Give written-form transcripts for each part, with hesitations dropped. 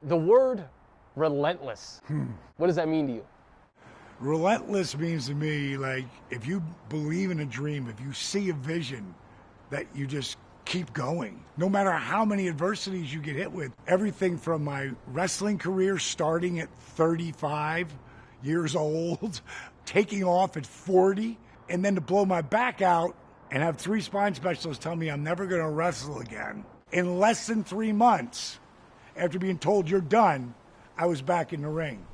The word relentless, what does that mean to you? Relentless means to me, like, if you believe in a dream, if you see a vision, that you just keep going. No matter how many adversities you get hit with, everything from my wrestling career starting at 35 years old, taking off at 40, and then to blow my back out and have 3 spine specialists tell me I'm never going to wrestle again. In less than 3 months, after being told you're done, I was back in the ring.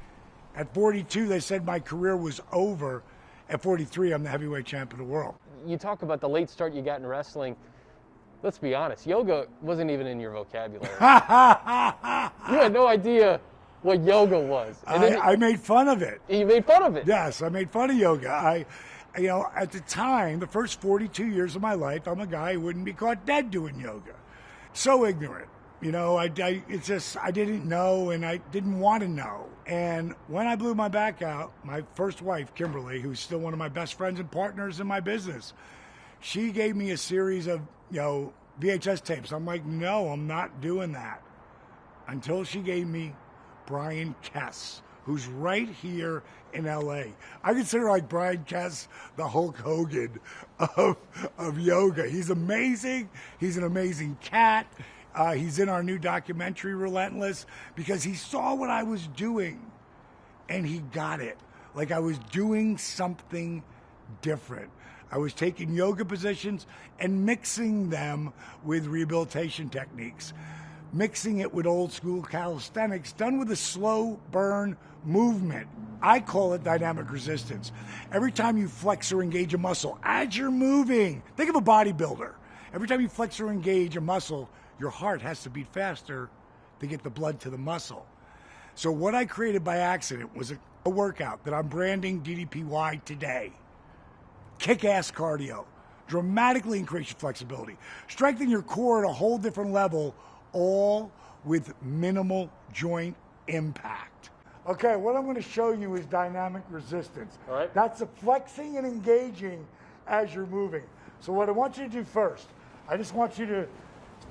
At 42, they said my career was over. At 43, I'm the heavyweight champion of the world. You talk about the late start you got in wrestling. Let's be honest, yoga wasn't even in your vocabulary. You had no idea what yoga was. And I made fun of it. You made fun of it? Yes, I made fun of yoga. At the time, the first 42 years of my life, I'm a guy who wouldn't be caught dead doing yoga. So ignorant. I didn't know, and I didn't want to know. And when I blew my back out, my first wife, Kimberly, who's still one of my best friends and partners in my business, she gave me a series of, VHS tapes. I'm like, no, I'm not doing that. Until she gave me Brian Kess, who's right here in L.A. I consider like Brian Kess the Hulk Hogan of yoga. He's amazing. He's an amazing cat. He's in our new documentary, Relentless, because he saw what I was doing, and he got it. Like I was doing something different. I was taking yoga positions and mixing them with rehabilitation techniques, mixing it with old school calisthenics, done with a slow burn movement. I call it dynamic resistance. Every time you flex or engage a muscle, as you're moving, think of a bodybuilder. Every time you flex or engage a muscle, your heart has to beat faster to get the blood to the muscle. So what I created by accident was a workout that I'm branding DDPY today. Kick-ass cardio, dramatically increase your flexibility, strengthen your core at a whole different level, all with minimal joint impact. Okay, what I'm going to show you is dynamic resistance. All right. That's the flexing and engaging as you're moving. So what I want you to do first, I just want you to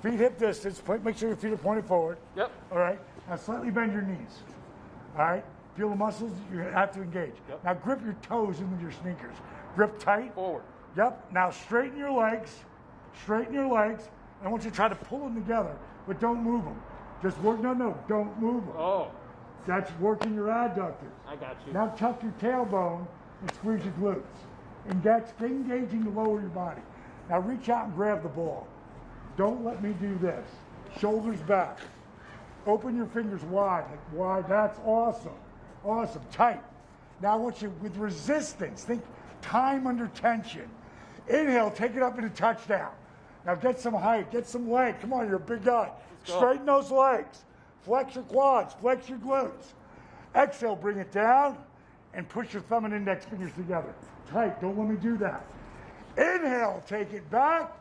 feet hip distance, make sure your feet are pointed forward. Yep. All right. Now slightly bend your knees. All right. Feel the muscles you have to engage. Yep. Now grip your toes in with your sneakers. Grip tight. Forward. Yep. Now straighten your legs. Straighten your legs. I want you to try to pull them together, but don't move them. Just work. No, don't move them. Oh. That's working your adductors. I got you. Now tuck your tailbone and squeeze your glutes. And that's engaging to lower your body. Now reach out and grab the ball. Don't let me do this. Shoulders back. Open your fingers wide. Wide. That's awesome. Awesome. Tight. Now I want you with resistance. Think time under tension. Inhale. Take it up into touchdown. Now get some height. Get some leg. Come on. You're a big guy. Straighten those legs. Flex your quads. Flex your glutes. Exhale. Bring it down and push your thumb and index fingers together. Tight. Don't let me do that. Inhale. Take it back.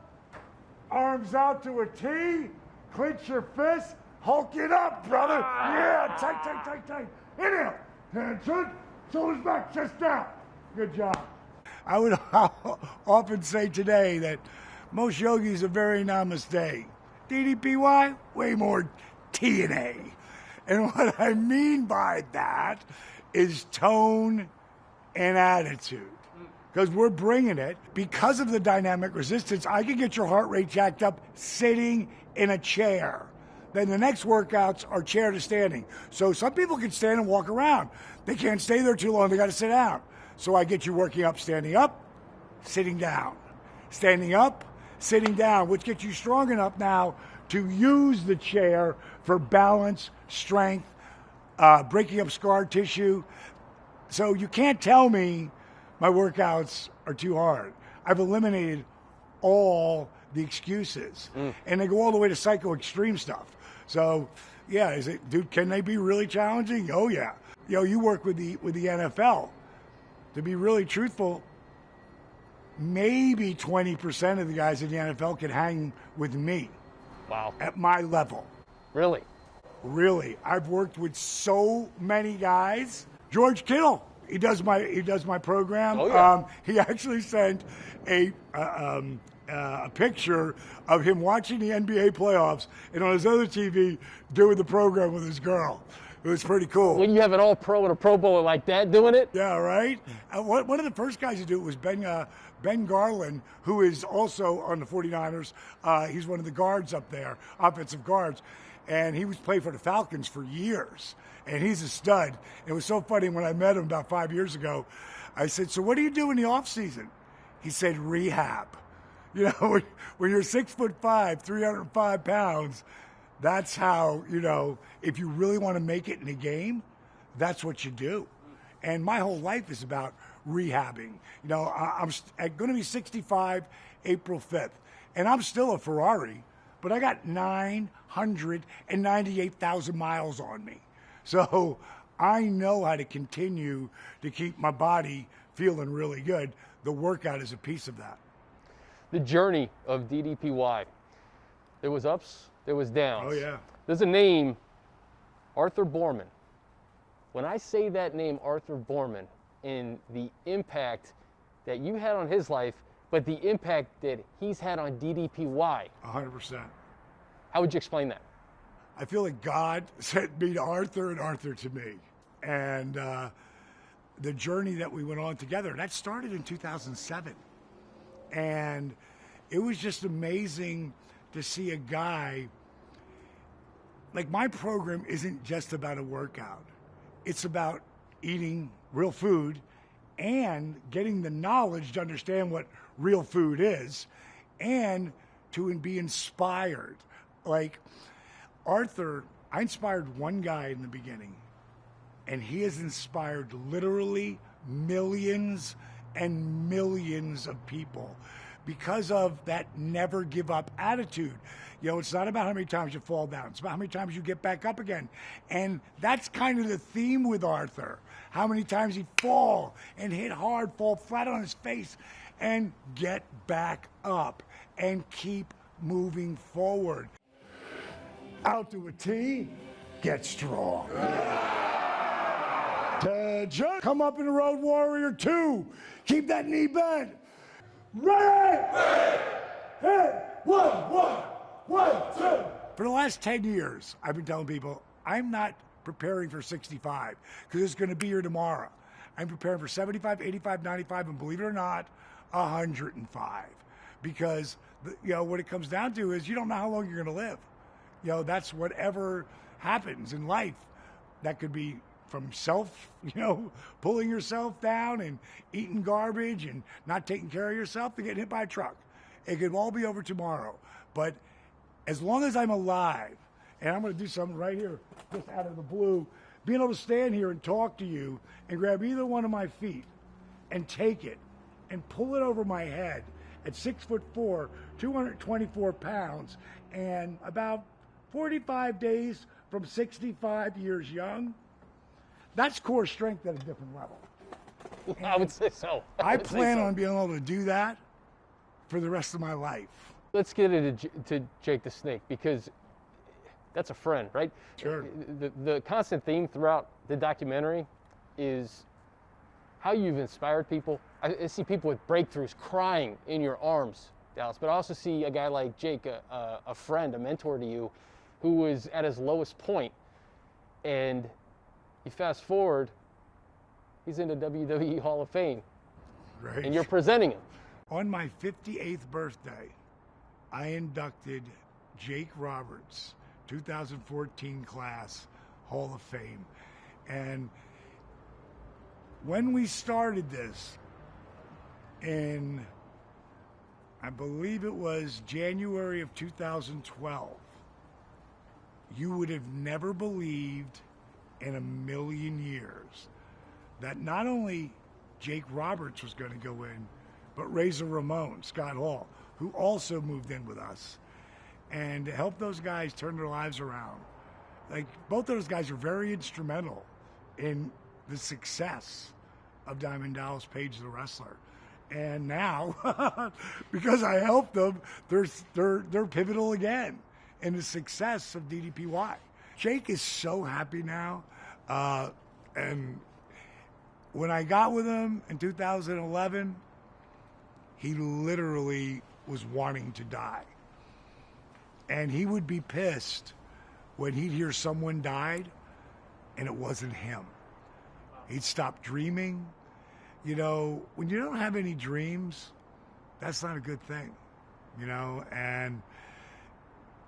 Arms out to a T, clench your fist, hulk it up, brother. Yeah, tight. Inhale, tension, shoulders back, chest down. Good job. I would often say today that most yogis are very namaste. DDPY, way more TNA. And what I mean by that is tone and attitude. Because we're bringing it. Because of the dynamic resistance, I can get your heart rate jacked up sitting in a chair. Then the next workouts are chair to standing. So some people can stand and walk around. They can't stay there too long. They got to sit down. So I get you working up, standing up, sitting down. Standing up, sitting down, which gets you strong enough now to use the chair for balance, strength, breaking up scar tissue. So you can't tell me my workouts are too hard. I've eliminated all the excuses. And they go all the way to psycho extreme stuff. So, yeah, can they be really challenging? Oh, yeah. You work with the NFL. To be really truthful, maybe 20% of the guys in the NFL can hang with me. Wow. At my level. Really? Really. I've worked with so many guys. George Kittle. He does my program. Oh, yeah. He actually sent a a picture of him watching the NBA playoffs and on his other TV doing the program with his girl. It was pretty cool. When you have an all-pro and a Pro Bowler like that doing it? Yeah, right? One of the first guys to do it was Ben Garland, who is also on the 49ers. He's one of the guards up there, offensive guards. And he was playing for the Falcons for years. And he's a stud. It was so funny when I met him about 5 years ago. I said, so what do you do in the off season? He said, rehab. You know, when you're 6'5", 305 pounds, that's how, you know, if you really want to make it in a game, that's what you do. And my whole life is about rehabbing. You know, I'm going to be 65 April 5th, and I'm still a Ferrari, but I got 998,000 miles on me. So I know how to continue to keep my body feeling really good. The workout is a piece of that. The journey of DDPY. There was ups, there was downs. Oh, yeah. There's a name, Arthur Borman. When I say that name, Arthur Borman, and the impact that you had on his life, but the impact that he's had on DDPY. 100%. How would you explain that? I feel like God sent me to Arthur and Arthur to me. And the journey that we went on together, that started in 2007. And it was just amazing to see a guy, like my program isn't just about a workout. It's about eating real food and getting the knowledge to understand what real food is and to be inspired. Like Arthur, I inspired one guy in the beginning, and he has inspired literally millions and millions of people because of that never give up attitude. You know, it's not about how many times you fall down. It's about how many times you get back up again. And that's kind of the theme with Arthur. How many times he'd fall and hit hard, fall flat on his face, and get back up and keep moving forward. Out to a T, get strong. Attention. Come up in the road, warrior 2. Keep that knee bent. Ready? Ready. Hit. 1, 1, 1, 2. For the last 10 years, I've been telling people, I'm not preparing for 65 because it's going to be here tomorrow. I'm preparing for 75, 85, 95, and believe it or not, 105. Because, you know, what it comes down to is you don't know how long you're going to live. You know, that's whatever happens in life. That could be from self, you know, pulling yourself down and eating garbage and not taking care of yourself to getting hit by a truck. It could all be over tomorrow. But as long as I'm alive, and I'm going to do something right here, just out of the blue, being able to stand here and talk to you and grab either one of my feet and take it and pull it over my head at 6'4", 224 pounds, and about 45 days from 65 years young, that's core strength at a different level. And I would say so. I plan on being able to do that for the rest of my life. Let's get to Jake the Snake, because that's a friend, right? Sure. The constant theme throughout the documentary is how you've inspired people. I see people with breakthroughs crying in your arms, Dallas, but I also see a guy like Jake, a friend, a mentor to you, who was at his lowest point, and you fast forward, he's in the WWE Hall of Fame. Right. And you're presenting him. On my 58th birthday, I inducted Jake Roberts, 2014 class, Hall of Fame. And when we started this in, I believe it was January of 2012, you would have never believed in a million years that not only Jake Roberts was going to go in, but Razor Ramon, Scott Hall, who also moved in with us, and to help those guys turn their lives around. Like, both those guys are very instrumental in the success of Diamond Dallas Page, the wrestler. And now, because I helped them, they're pivotal again in the success of DDPY. Jake is so happy now. And when I got with him in 2011, he literally was wanting to die. And he would be pissed when he'd hear someone died and it wasn't him. He'd stop dreaming. You know, when you don't have any dreams, that's not a good thing, you know, and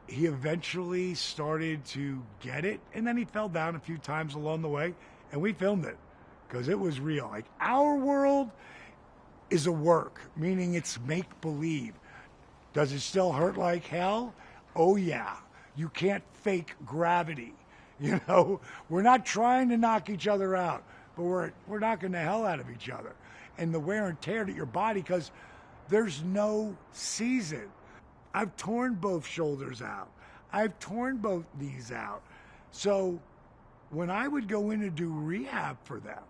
he eventually started to get it, and then he fell down a few times along the way, and we filmed it because it was real. Like, our world is a work, meaning it's make-believe. Does it still hurt like hell? Oh, yeah. You can't fake gravity. You know, we're not trying to knock each other out, but we're knocking the hell out of each other. And the wear and tear to your body, because there's no season. I've torn both shoulders out. I've torn both knees out. So when I would go in to do rehab for them,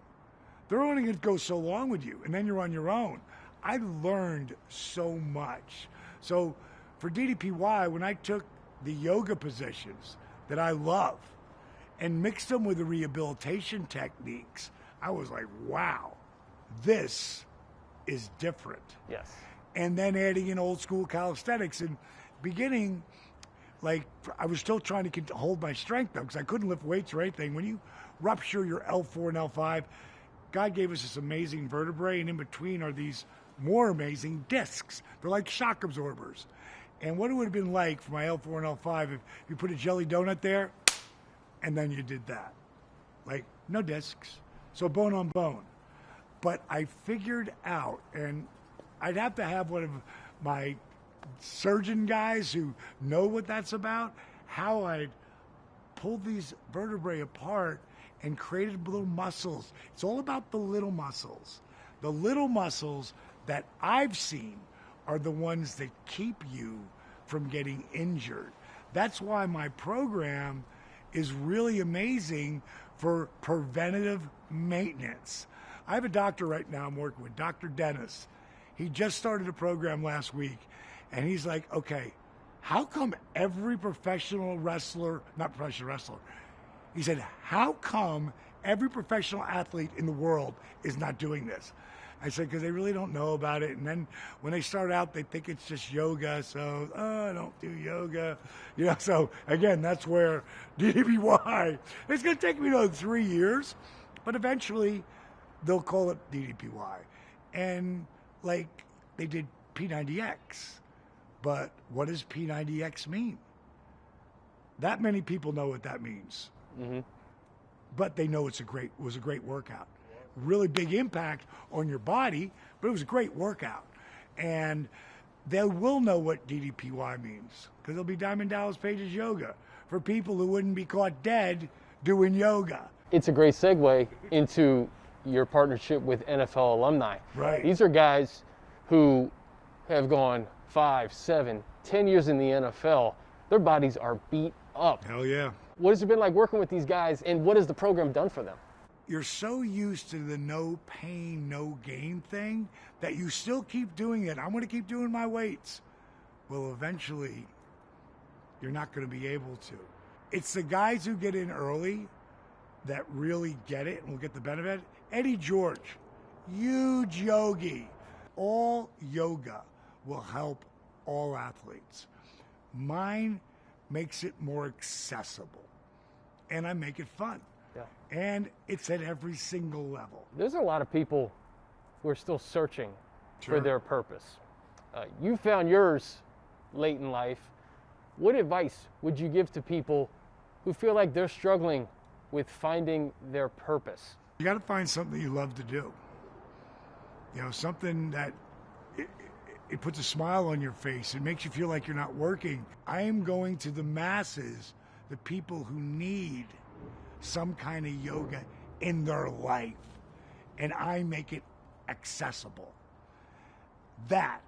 they're only going to go so long with you, and then you're on your own. I learned so much. So for DDPY, when I took the yoga positions that I love and mixed them with the rehabilitation techniques, I was like, wow, this is different. Yes. And then adding in old school calisthenics and beginning, like, I was still trying to hold my strength though, because I couldn't lift weights or anything. When you rupture your L4 and L5, God gave us this amazing vertebrae, and in between are these more amazing discs. They're like shock absorbers. And what it would have been like for my L4 and L5 if you put a jelly donut there and then you did that. Like, no discs. So bone on bone. But I figured out, and I'd have to have one of my surgeon guys who know what that's about, how I'd pulled these vertebrae apart and created little muscles. It's all about the little muscles. The little muscles that I've seen are the ones that keep you from getting injured. That's why my program is really amazing for preventative maintenance. I have a doctor right now I'm working with, Dr. Dennis. He just started a program last week, and he's like, okay, how come every professional wrestler, not professional wrestler, he said, how come every professional athlete in the world is not doing this? I said, because they really don't know about it. And then when they start out, they think it's just yoga. So, I don't do yoga. You know, so again, that's where DDPY, it's going to take me 3 years, but eventually they'll call it DDPY. And like they did P90X. But what does P90X mean? That many people know what that means. Mm-hmm. But they know it was a great workout. Really big impact on your body, but it was a great workout. And they will know what DDPY means, because it'll be Diamond Dallas Page's yoga for people who wouldn't be caught dead doing yoga. It's a great segue into your partnership with NFL alumni. Right. These are guys who have gone 5, 7, 10 years in the NFL. Their bodies are beat up. Hell yeah. What has it been like working with these guys, and what has the program done for them? You're so used to the no pain, no gain thing that you still keep doing it. I'm going to keep doing my weights. Well, eventually, you're not going to be able to. It's the guys who get in early that really get it and will get the benefit. Eddie George, huge yogi. All yoga will help all athletes. Mine makes it more accessible, and I make it fun. Yeah. And it's at every single level. There's a lot of people who are still searching for their purpose. You found yours late in life. What advice would you give to people who feel like they're struggling with finding their purpose? You got to find something you love to do. You know, something that it puts a smile on your face. It makes you feel like you're not working. I am going to the masses, the people who need some kind of yoga in their life, and I make it accessible. That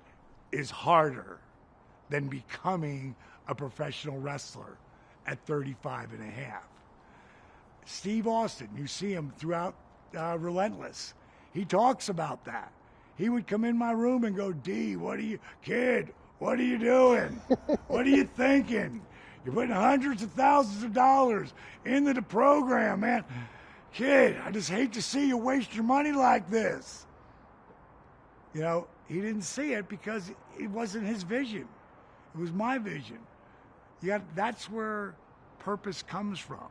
is harder than becoming a professional wrestler at 35 and a half. Steve Austin, you see him throughout Relentless. He talks about that. He would come in my room and go, D, what are you doing? What are you thinking? You're putting hundreds of thousands of dollars into the program, man. Kid, I just hate to see you waste your money like this. You know, He didn't see it because it wasn't his vision. It was my vision. That's where purpose comes from.